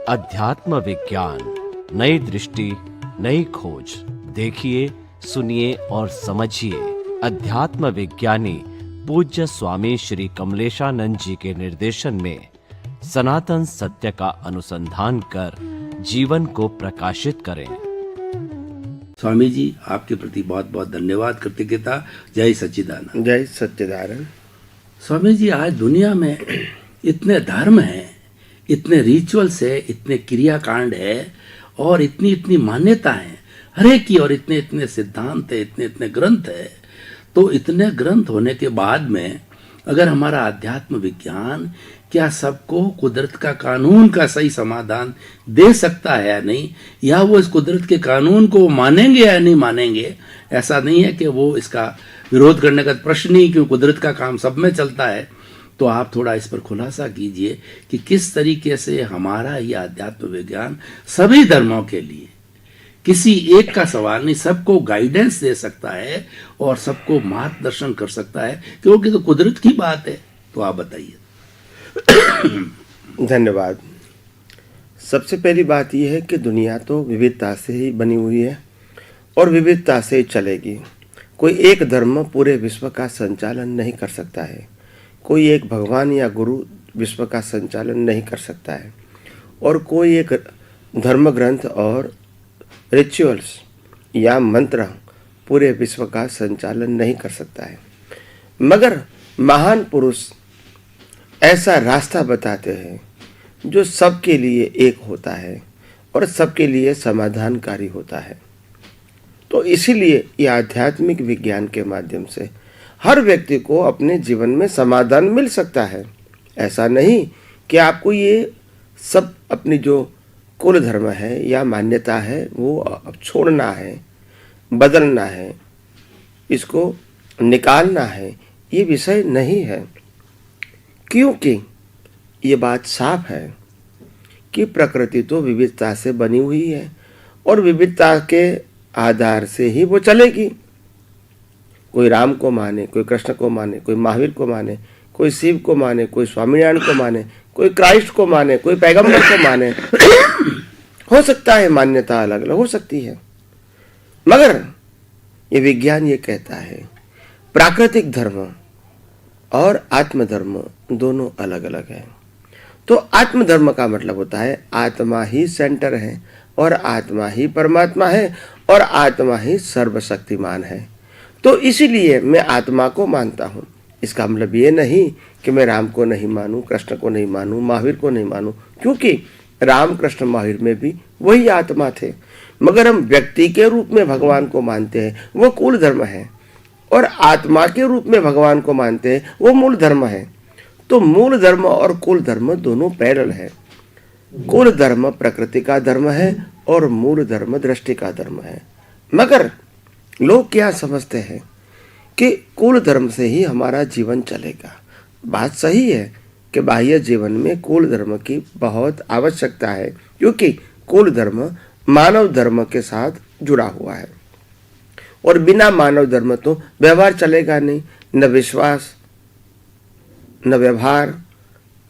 अध्यात्म विज्ञान, नई दृष्टि, नई खोज। देखिए, सुनिए और समझिए। अध्यात्म विज्ञानी पूज्य स्वामी श्री कमलेशानंद जी के निर्देशन में सनातन सत्य का अनुसंधान कर जीवन को प्रकाशित करें। स्वामी जी, आपके प्रति बहुत बहुत धन्यवाद, कृतज्ञता। जय सच्चिदानंद। जय सच्चिदानंद। स्वामी जी, आज दुनिया में इतने धर्म हैं, इतने रिचुअल्स है, इतने क्रियाकांड है और इतनी इतनी मान्यता है हर एक की, और इतने इतने सिद्धांत है, इतने इतने ग्रंथ है। तो इतने ग्रंथ होने के बाद में अगर हमारा अध्यात्म विज्ञान क्या सबको कुदरत का कानून का सही समाधान दे सकता है या नहीं, या वो इस कुदरत के कानून को मानेंगे या नहीं मानेंगे, ऐसा नहीं है कि वो इसका विरोध करने का प्रश्न ही, क्यों कुदरत का काम सब में चलता है। तो आप थोड़ा इस पर खुलासा कीजिए कि किस तरीके से हमारा यह अध्यात्म विज्ञान सभी धर्मों के लिए, किसी एक का सवाल नहीं, सबको गाइडेंस दे सकता है और सबको मार्गदर्शन कर सकता है, क्योंकि तो कुदरत की बात है। तो आप बताइए। धन्यवाद। सबसे पहली बात यह है कि दुनिया तो विविधता से ही बनी हुई है और विविधता से ही चलेगी। कोई एक धर्म पूरे विश्व का संचालन नहीं कर सकता है, कोई एक भगवान या गुरु विश्व का संचालन नहीं कर सकता है, और कोई एक धर्म ग्रंथ और रिचुअल्स या मंत्र पूरे विश्व का संचालन नहीं कर सकता है। मगर महान पुरुष ऐसा रास्ता बताते हैं जो सबके लिए एक होता है और सबके लिए समाधानकारी होता है। तो इसीलिए यह आध्यात्मिक विज्ञान के माध्यम से हर व्यक्ति को अपने जीवन में समाधान मिल सकता है। ऐसा नहीं कि आपको ये सब अपनी जो कुल धर्म है या मान्यता है वो अब छोड़ना है, बदलना है, इसको निकालना है, ये विषय नहीं है। क्योंकि ये बात साफ है कि प्रकृति तो विविधता से बनी हुई है और विविधता के आधार से ही वो चलेगी। कोई राम को माने, कोई कृष्ण को माने, कोई महावीर को माने, कोई शिव को माने, कोई स्वामीनारायण को माने, कोई क्राइस्ट को माने, कोई पैगंबर को माने। हो सकता है मान्यता अलग अलग हो सकती है, मगर ये विज्ञान ये कहता है प्राकृतिक धर्म और आत्मधर्म दोनों अलग अलग है। तो आत्मधर्म का मतलब होता है आत्मा ही सेंटर है और आत्मा ही परमात्मा है और आत्मा ही सर्वशक्तिमान है। तो इसीलिए मैं आत्मा को मानता हूँ। इसका मतलब ये नहीं कि मैं राम को नहीं मानूं, कृष्ण को नहीं मानूं, महावीर को नहीं मानूं, क्योंकि राम कृष्ण महावीर में भी वही आत्मा थे। मगर हम व्यक्ति के रूप में भगवान को मानते हैं, वो कुल धर्म है, और आत्मा के रूप में भगवान को मानते हैं, वो मूल धर्म है। तो मूल धर्म और कुल धर्म दोनों पैरेलल है। कुल धर्म प्रकृति का धर्म है और मूल धर्म दृष्टि का धर्म है। मगर लोग क्या समझते हैं कि कुल धर्म से ही हमारा जीवन चलेगा। बात सही है कि बाह्य जीवन में कुल धर्म की बहुत आवश्यकता है, क्योंकि कुल धर्म मानव धर्म के साथ जुड़ा हुआ है, और बिना मानव धर्म तो व्यवहार चलेगा नहीं। न विश्वास, न व्यवहार,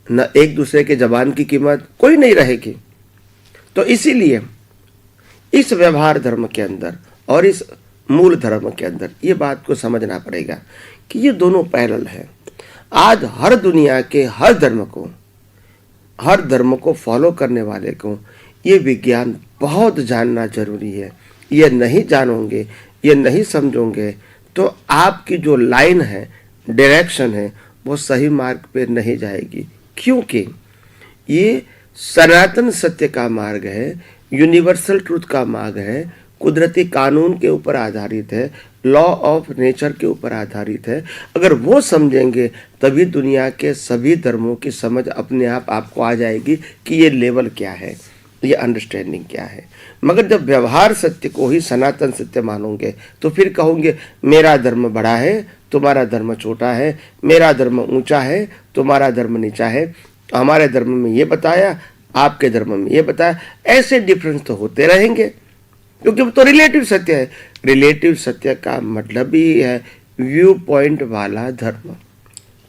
न एक दूसरे के जबान की कीमत कोई नहीं रहेगी। तो इसीलिए इस व्यवहार धर्म के अंदर और इस मूल धर्म के अंदर ये बात को समझना पड़ेगा कि ये दोनों पैरेलल है। आज हर दुनिया के हर धर्म को फॉलो करने वाले को ये विज्ञान बहुत जानना जरूरी है। ये नहीं जानोगे, ये नहीं समझोगे तो आपकी जो लाइन है, डायरेक्शन है, वो सही मार्ग पे नहीं जाएगी। क्योंकि ये सनातन सत्य का मार्ग है, यूनिवर्सल ट्रूथ का मार्ग है, कुदरती कानून के ऊपर आधारित है, लॉ ऑफ नेचर के ऊपर आधारित है। अगर वो समझेंगे तभी दुनिया के सभी धर्मों की समझ अपने आप आपको आ जाएगी कि ये लेवल क्या है, ये अंडरस्टैंडिंग क्या है। मगर जब व्यवहार सत्य को ही सनातन सत्य मानोगे तो फिर कहोगे मेरा धर्म बड़ा है, तुम्हारा धर्म छोटा है, मेरा धर्म ऊंचा है, तुम्हारा धर्म नीचा है, हमारे धर्म में ये बताया, आपके धर्म में ये बताया। ऐसे डिफरेंस तो होते रहेंगे, क्योंकि वो तो रिलेटिव सत्य है। रिलेटिव सत्य का मतलब ही है व्यू पॉइंट वाला धर्म।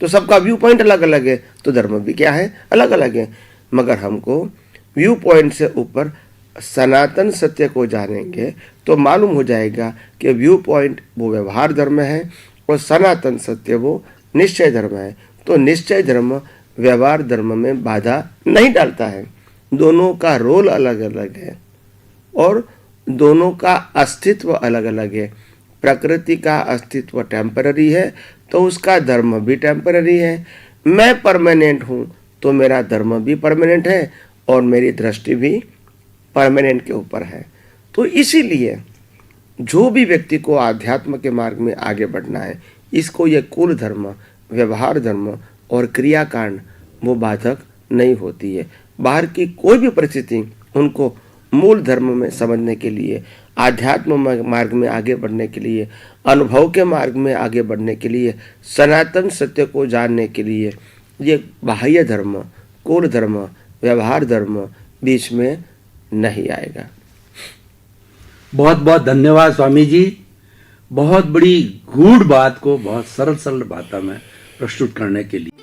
तो सबका व्यू पॉइंट अलग अलग है, तो धर्म भी क्या है, अलग अलग है। मगर हमको व्यू पॉइंट से ऊपर सनातन सत्य को जानेंगे तो मालूम हो जाएगा कि व्यू पॉइंट वो व्यवहार धर्म है और सनातन सत्य वो निश्चय धर्म है। तो निश्चय धर्म व्यवहार धर्म में बाधा नहीं डालता है। दोनों का रोल अलग अलग है और दोनों का अस्तित्व अलग अलग है। प्रकृति का अस्तित्व टेम्पररी है तो उसका धर्म भी टेम्पररी है। मैं परमानेंट हूँ तो मेरा धर्म भी परमानेंट है और मेरी दृष्टि भी परमानेंट के ऊपर है। तो इसीलिए जो भी व्यक्ति को आध्यात्म के मार्ग में आगे बढ़ना है, इसको ये कुल धर्म, व्यवहार धर्म और क्रियाकांड वो बाधक नहीं होती है। बाहर की कोई भी परिस्थिति उनको मूल धर्म में समझने के लिए, आध्यात्म मार्ग में आगे बढ़ने के लिए, अनुभव के मार्ग में आगे बढ़ने के लिए, सनातन सत्य को जानने के लिए ये बाह्य धर्म, कुल धर्म, व्यवहार धर्म बीच में नहीं आएगा। बहुत बहुत धन्यवाद स्वामी जी, बहुत बड़ी गूढ़ बात को बहुत सरल सरल भाषा में प्रस्तुत करने के लिए।